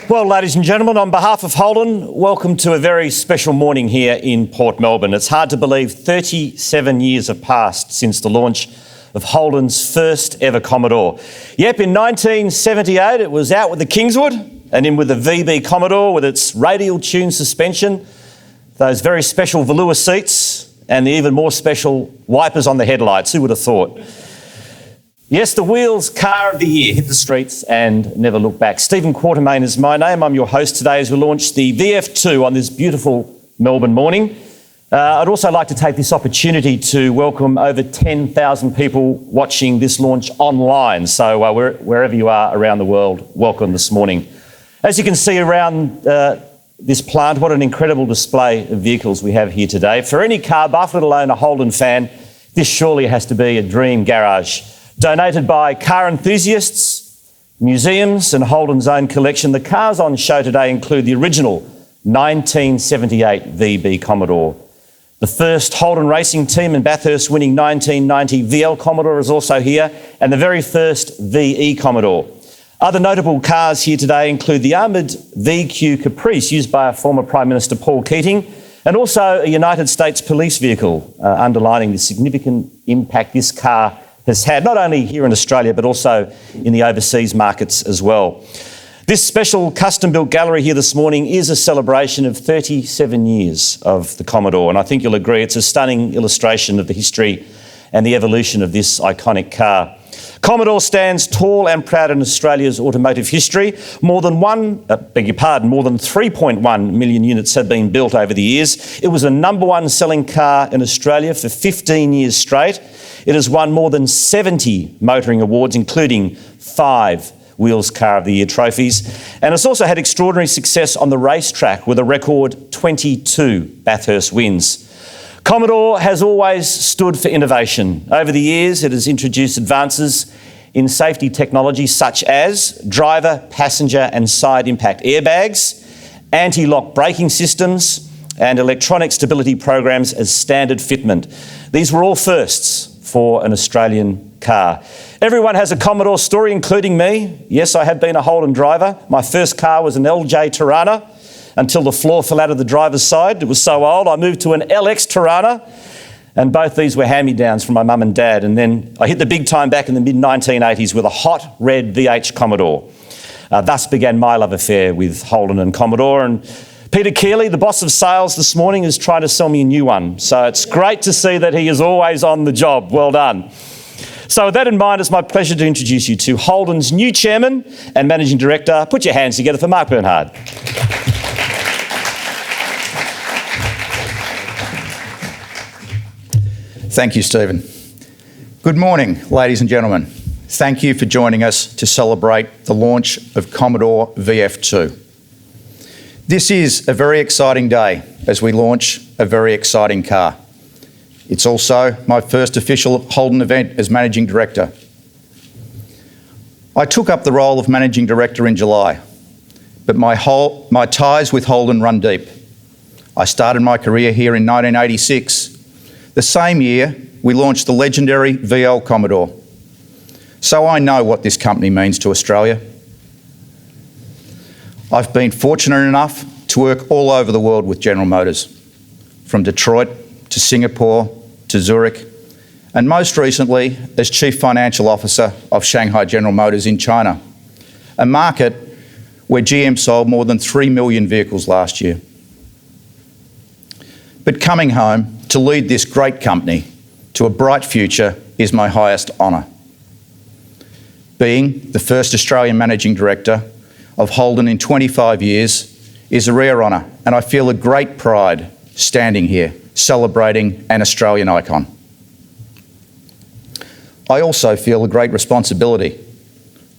Well, ladies and gentlemen, on behalf of Holden, welcome to a very special morning here in Port Melbourne. It's hard to believe 37 years have passed since the launch of Holden's first ever Commodore. Yep, in 1978 it was out with the Kingswood and in with the VB Commodore with its radial tune suspension, those very special velour seats and the even more special wipers on the headlights. Who would have thought? Yes, the Wheels Car of the Year hit the streets and never looked back. Stephen Quartermain is my name. I'm your host today as we launch the VF2 on this beautiful Melbourne morning. I'd also like to take this opportunity to welcome over 10,000 people watching this launch online. So wherever you are around the world, welcome this morning. As you can see around this plant, what an incredible display of vehicles we have here today. For any car buff, let alone a Holden fan, this surely has to be a dream garage. Donated by car enthusiasts, museums and Holden's own collection, the cars on show today include the original 1978 VB Commodore. The first Holden racing team in Bathurst winning 1990 VL Commodore is also here, and the very first VE Commodore. Other notable cars here today include the armoured VQ Caprice used by our former Prime Minister Paul Keating, and also a United States police vehicle, underlining the significant impact this car has had, not only here in Australia, but also in the overseas markets as well. This special custom-built gallery here this morning is a celebration of 37 years of the Commodore, and I think you'll agree it's a stunning illustration of the history and the evolution of this iconic car. Commodore stands tall and proud in Australia's automotive history. More than 3.1 million units have been built over the years. It was the number one selling car in Australia for 15 years straight. It has won more than 70 motoring awards, including 5 Wheels Car of the Year trophies. And it's also had extraordinary success on the racetrack with a record 22 Bathurst wins. Commodore has always stood for innovation. Over the years, it has introduced advances in safety technology such as driver, passenger and side impact airbags, anti-lock braking systems and electronic stability programs as standard fitment. These were all firsts for an Australian car. Everyone has a Commodore story, including me. Yes, I have been a Holden driver. My first car was an LJ Tirana until the floor fell out of the driver's side. It was so old, I moved to an LX Tirana, and both these were hand-me-downs from my mum and dad. And then I hit the big time back in the mid-1980s with a hot red VH Commodore. Thus began my love affair with Holden and Commodore. And Peter Keeley, the boss of sales this morning, is trying to sell me a new one. So it's great to see that he is always on the job. Well done. So with that in mind, it's my pleasure to introduce you to Holden's new chairman and managing director. Put your hands together for Mark Bernhard. Thank you, Stephen. Good morning, ladies and gentlemen. Thank you for joining us to celebrate the launch of Commodore VF2. This is a very exciting day as we launch a very exciting car. It's also my first official Holden event as Managing Director. I took up the role of Managing Director in July, but my ties with Holden run deep. I started my career here in 1986. The same year, we launched the legendary VL Commodore. So I know what this company means to Australia. I've been fortunate enough to work all over the world with General Motors, from Detroit to Singapore to Zurich, and most recently as Chief Financial Officer of Shanghai General Motors in China, a market where GM sold more than 3 million vehicles last year. But coming home to lead this great company to a bright future is my highest honour. Being the first Australian Managing Director of Holden in 25 years is a rare honour, and I feel a great pride standing here celebrating an Australian icon. I also feel a great responsibility.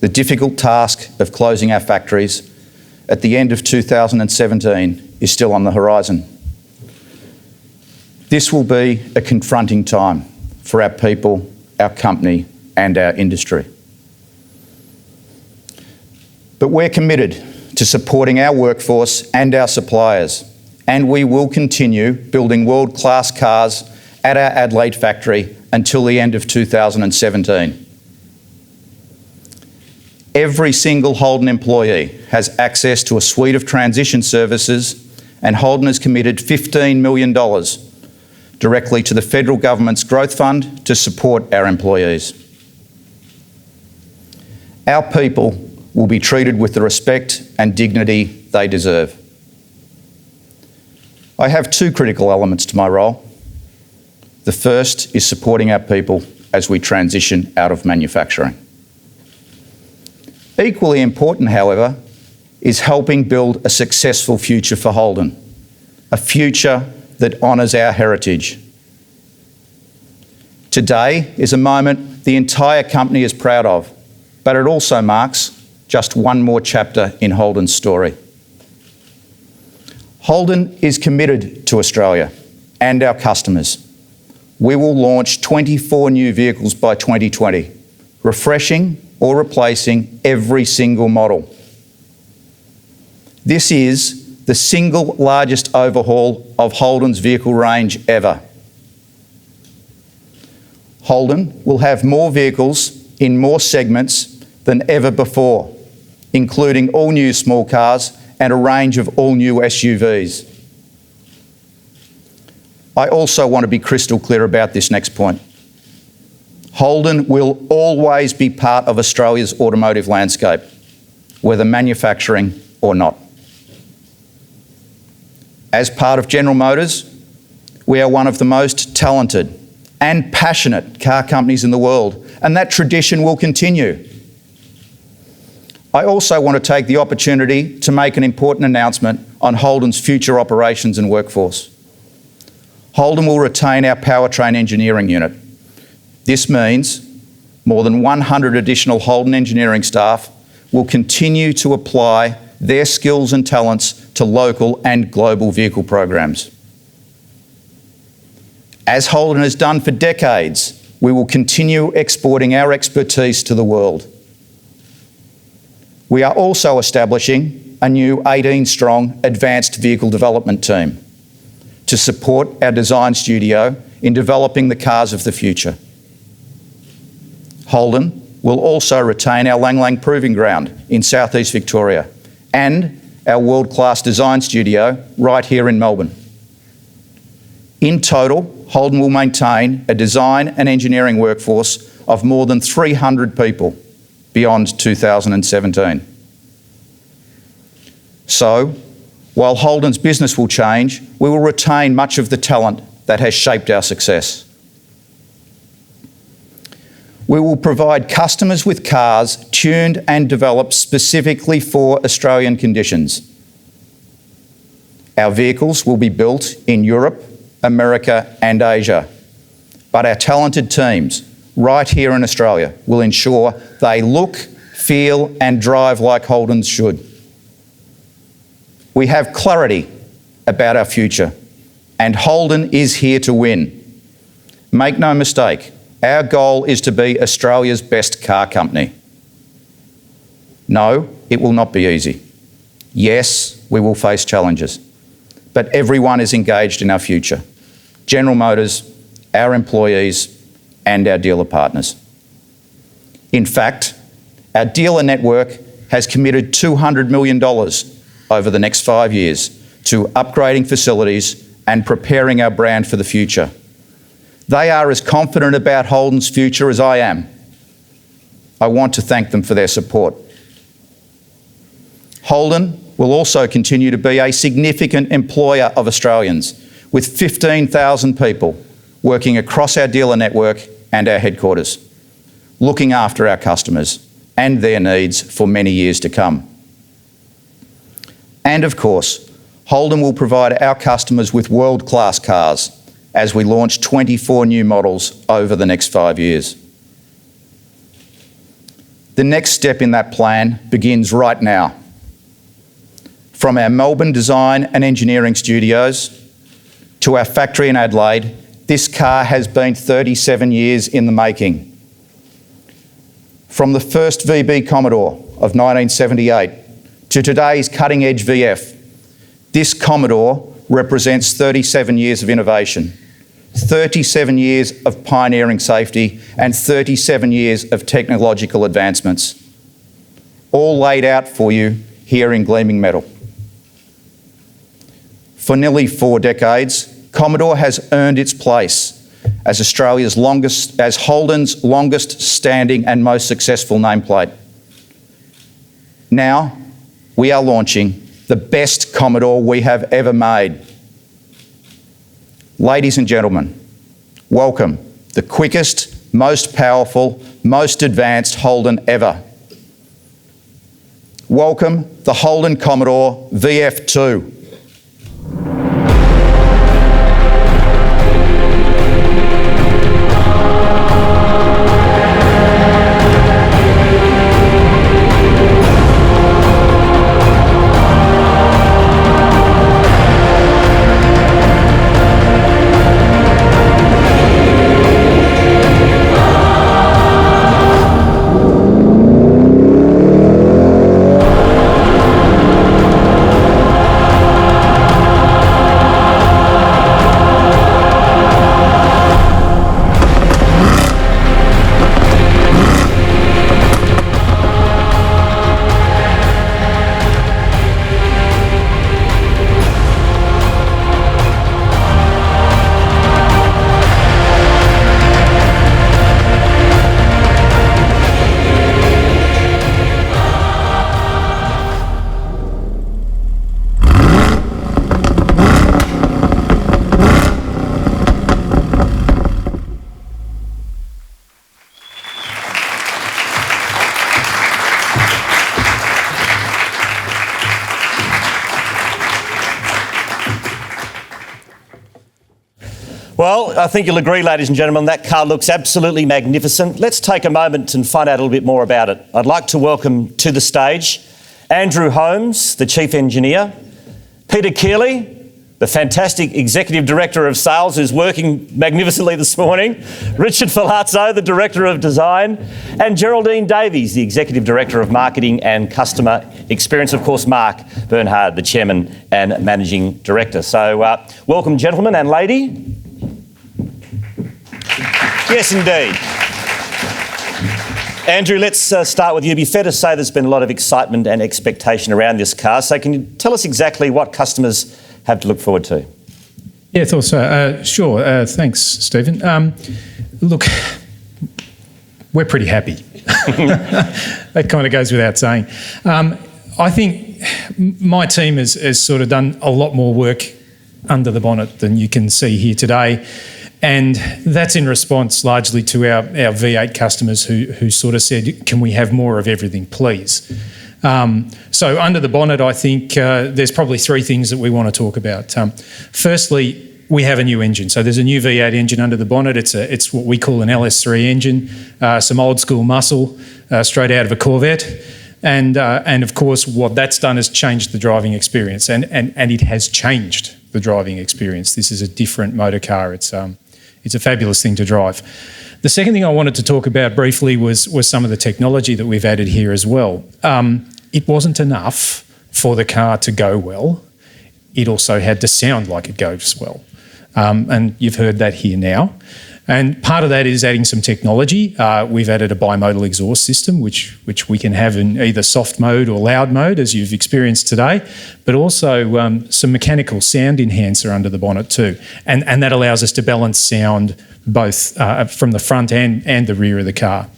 The difficult task of closing our factories at the end of 2017 is still on the horizon. This will be a confronting time for our people, our company and our industry. But we're committed to supporting our workforce and our suppliers, and we will continue building world-class cars at our Adelaide factory until the end of 2017. Every single Holden employee has access to a suite of transition services, and Holden has committed $15 million directly to the federal government's growth fund to support our employees. Our people will be treated with the respect and dignity they deserve. I have two critical elements to my role. The first is supporting our people as we transition out of manufacturing. Equally important, however, is helping build a successful future for Holden, a future that honours our heritage. Today is a moment the entire company is proud of, but it also marks just one more chapter in Holden's story. Holden is committed to Australia and our customers. We will launch 24 new vehicles by 2020, refreshing or replacing every single model. This is the single largest overhaul of Holden's vehicle range ever. Holden will have more vehicles in more segments than ever before, including all new small cars and a range of all new SUVs. I also want to be crystal clear about this next point. Holden will always be part of Australia's automotive landscape, whether manufacturing or not. As part of General Motors, we are one of the most talented and passionate car companies in the world, and that tradition will continue. I also want to take the opportunity to make an important announcement on Holden's future operations and workforce. Holden will retain our powertrain engineering unit. This means more than 100 additional Holden engineering staff will continue to apply their skills and talents to local and global vehicle programs. As Holden has done for decades, we will continue exporting our expertise to the world. We are also establishing a new 18-strong advanced vehicle development team to support our design studio in developing the cars of the future. Holden will also retain our Lang Lang Proving Ground in southeast Victoria and our world-class design studio right here in Melbourne. In total, Holden will maintain a design and engineering workforce of more than 300 people beyond 2017. So, while Holden's business will change, we will retain much of the talent that has shaped our success. We will provide customers with cars tuned and developed specifically for Australian conditions. Our vehicles will be built in Europe, America and Asia, but our talented teams right here in Australia will ensure they look, feel and drive like Holdens should. We have clarity about our future, and Holden is here to win. Make no mistake, our goal is to be Australia's best car company. No, it will not be easy. Yes, we will face challenges, but everyone is engaged in our future. General Motors, our employees, and our dealer partners. In fact, our dealer network has committed $200 million over the next 5 years to upgrading facilities and preparing our brand for the future. They are as confident about Holden's future as I am. I want to thank them for their support. Holden will also continue to be a significant employer of Australians, with 15,000 people working across our dealer network and our headquarters, looking after our customers and their needs for many years to come. And of course, Holden will provide our customers with world-class cars as we launch 24 new models over the next 5 years. The next step in that plan begins right now. From our Melbourne design and engineering studios to our factory in Adelaide, this car has been 37 years in the making. From the first VB Commodore of 1978 to today's cutting-edge VF, this Commodore represents 37 years of innovation, 37 years of pioneering safety, and 37 years of technological advancements. all laid out for you here in gleaming metal. For nearly 4 decades, Commodore has earned its place as Holden's longest standing and most successful nameplate. Now, we are launching the best Commodore we have ever made. Ladies and gentlemen, welcome the quickest, most powerful, most advanced Holden ever. Welcome the Holden Commodore VF2. Well, I think you'll agree, ladies and gentlemen, that car looks absolutely magnificent. Let's take a moment and find out a little bit more about it. I'd like to welcome to the stage Andrew Holmes, the Chief Engineer, Peter Keeley, the fantastic Executive Director of Sales, who's working magnificently this morning, Richard Filazzo, the Director of Design, and Geraldine Davies, the Executive Director of Marketing and Customer Experience. Of course, Mark Bernhard, the Chairman and Managing Director. So welcome, gentlemen and lady. Yes, indeed. Andrew, let's start with you. It'd be fair to say there's been a lot of excitement and expectation around this car. So can you tell us exactly what customers have to look forward to? Yeah, I thought so. Sure. Thanks, Stephen. Look, we're pretty happy. That kind of goes without saying. I think my team has sort of done a lot more work under the bonnet than you can see here today. And that's in response largely to our V8 customers who sort of said, can we have more of everything, please? So under the bonnet, I think there's probably 3 things that we want to talk about. Firstly, we have a new engine. So there's a new V8 engine under the bonnet. It's what we call an LS3 engine, some old school muscle straight out of a Corvette. And of course, what that's done is changed the driving experience, and it has changed the driving experience. This is a different motor car. It's a fabulous thing to drive. The second thing I wanted to talk about briefly was some of the technology that we've added here as well. It wasn't enough for the car to go well. It also had to sound like it goes well. And you've heard that here now. And part of that is adding some technology. We've added a bimodal exhaust system, which we can have in either soft mode or loud mode, as you've experienced today, but also some mechanical sound enhancer under the bonnet too. And that allows us to balance sound both from the front and the rear of the car.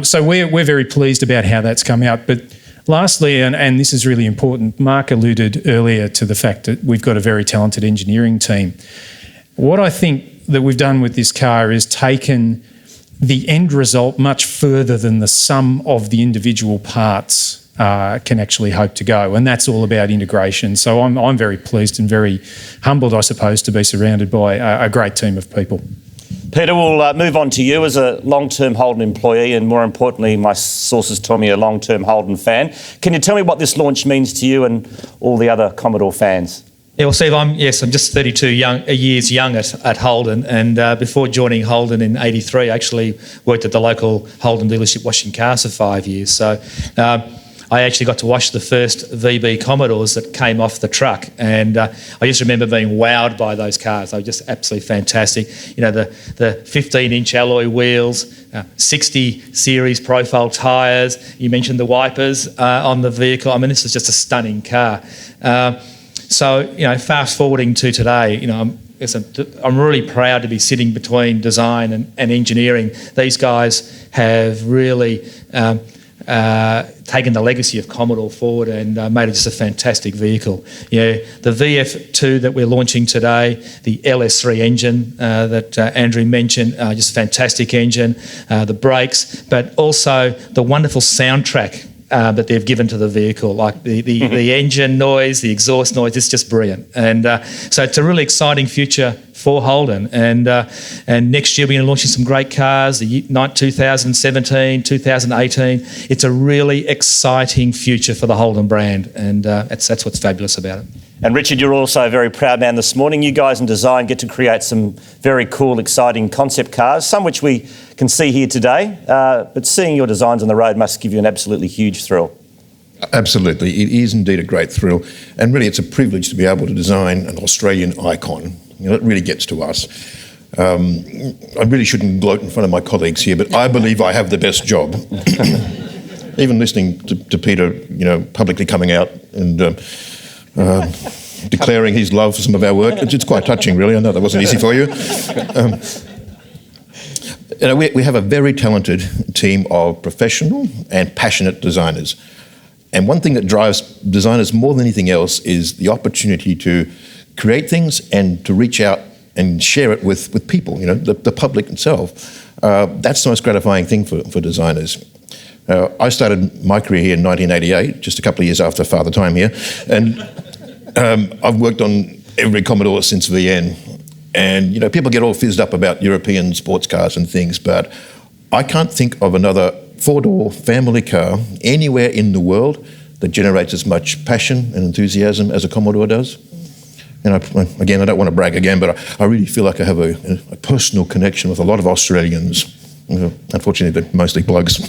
So we're very pleased about how that's come out. But lastly, and this is really important, Mark alluded earlier to the fact that we've got a very talented engineering team. What I think that we've done with this car is taken the end result much further than the sum of the individual parts can actually hope to go, and that's all about integration. So I'm very pleased and very humbled, I suppose, to be surrounded by a great team of people. Peter, we'll move on to you as a long-term Holden employee, and more importantly, my sources tell me a long-term Holden fan. Can you tell me what this launch means to you and all the other Commodore fans? Yeah, well, Steve, I'm just 32 years young at Holden, and before joining Holden in '83, I actually worked at the local Holden dealership washing cars for 5 years. So I actually got to watch the first VB Commodores that came off the truck, and I just remember being wowed by those cars. They were just absolutely fantastic. You know, the 15-inch alloy wheels, 60 series profile tyres. You mentioned the wipers on the vehicle. I mean, this is just a stunning car. So, you know, fast forwarding to today, you know, I'm really proud to be sitting between design and engineering. These guys have really taken the legacy of Commodore forward and made it just a fantastic vehicle. Yeah, the VF2 that we're launching today, the LS3 engine that Andrew mentioned, just a fantastic engine, the brakes, but also the wonderful soundtrack that they've given to the vehicle, like the engine noise, the exhaust noise. It's just brilliant, and so it's a really exciting future for Holden. And next year we're going to be launching some great cars. The 2017, 2018. It's a really exciting future for the Holden brand, and that's what's fabulous about it. And Richard, you're also a very proud man this morning. You guys in design get to create some very cool, exciting concept cars, some which we can see here today. But seeing your designs on the road must give you an absolutely huge thrill. Absolutely. It is indeed a great thrill. And really, it's a privilege to be able to design an Australian icon. You know, it really gets to us. I really shouldn't gloat in front of my colleagues here, but I believe I have the best job. Even listening to Peter, you know, publicly coming out and declaring his love for some of our work, it's quite touching, really. I know that wasn't easy for you. You know, we have a very talented team of professional and passionate designers. And one thing that drives designers more than anything else is the opportunity to create things and to reach out and share it with people, you know, the public itself. That's the most gratifying thing for designers. I started my career here in 1988, just a couple of years after Father Time here, and I've worked on every Commodore since VN. And, you know, people get all fizzed up about European sports cars and things, but I can't think of another four-door family car anywhere in the world that generates as much passion and enthusiasm as a Commodore does. And again, I don't want to brag again, but I really feel like I have a personal connection with a lot of Australians. Unfortunately, they're mostly blokes.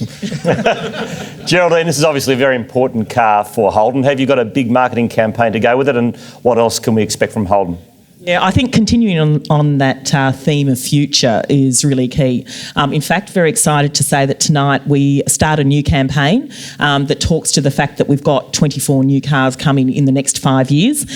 Geraldine, this is obviously a very important car for Holden. Have you got a big marketing campaign to go with it, and what else can we expect from Holden? Yeah, I think continuing on that theme of future is really key. In fact, very excited to say that tonight we start a new campaign that talks to the fact that we've got 24 new cars coming in the next 5 years,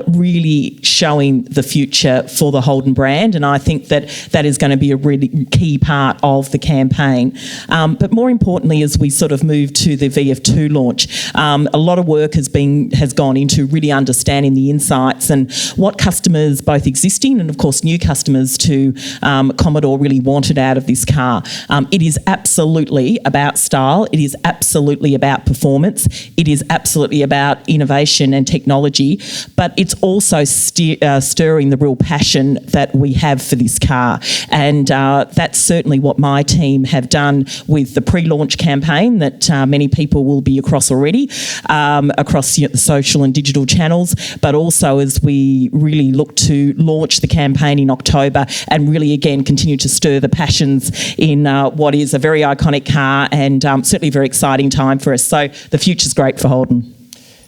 really showing the future for the Holden brand. And I think that is going to be a really key part of the campaign. But more importantly, as we sort of move to the VF2 launch, a lot of work has gone into really understanding the insights and what customers, both existing and of course new customers to Commodore, really wanted out of this car. It is absolutely about style, it is absolutely about performance, it is absolutely about innovation and technology, but it's also stirring the real passion that we have for this car. And that's certainly what my team have done with the pre-launch campaign that many people will be across already, across the social and digital channels, but also as we really look to launch the campaign in October and really again continue to stir the passions in what is a very iconic car and certainly a very exciting time for us. So the future's great for Holden.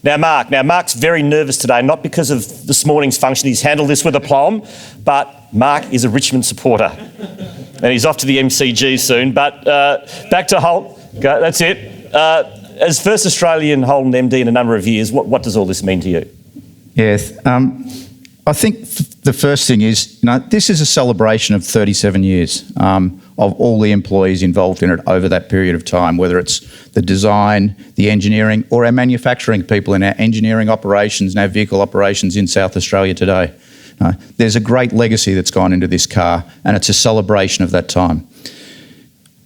Now, Mark's very nervous today, not because of this morning's function. He's handled this with aplomb, but Mark is a Richmond supporter. And he's off to the MCG soon. But back to Holden. That's it. As first Australian Holden MD in a number of years, what does all this mean to you? Yes. I think the first thing is, you know, this is a celebration of 37 years of all the employees involved in it over that period of time, whether it's the design, the engineering, or our manufacturing people in our engineering operations and our vehicle operations in South Australia today. There's a great legacy that's gone into this car, and it's a celebration of that time.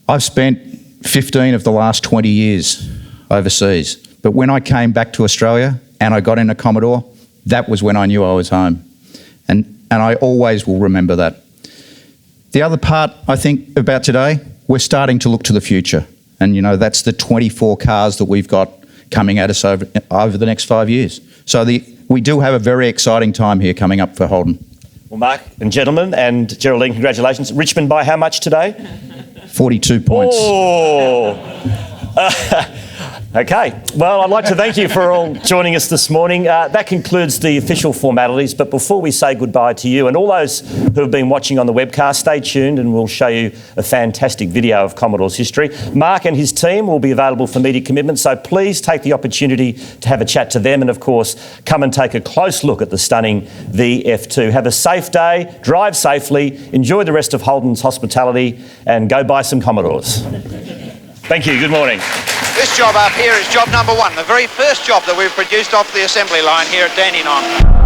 I've spent 15 of the last 20 years overseas, but when I came back to Australia and I got into Commodore, that was when I knew I was home. And I always will remember that. The other part, I think, about today, we're starting to look to the future. And, you know, that's the 24 cars that we've got coming at us over the next 5 years. So we do have a very exciting time here coming up for Holden. Well, Mark and gentlemen, and Geraldine, congratulations. Richmond by how much today? 42 points. Oh, Okay, well, I'd like to thank you for all joining us this morning. That concludes the official formalities, but before we say goodbye to you and all those who have been watching on the webcast, stay tuned and we'll show you a fantastic video of Commodore's history. Mark and his team will be available for media commitments, so please take the opportunity to have a chat to them and, of course, come and take a close look at the stunning VF2. Have a safe day, drive safely, enjoy the rest of Holden's hospitality and go buy some Commodores. Thank you, good morning. This job up here is job number 1, the very first job that we've produced off the assembly line here at Dandenong.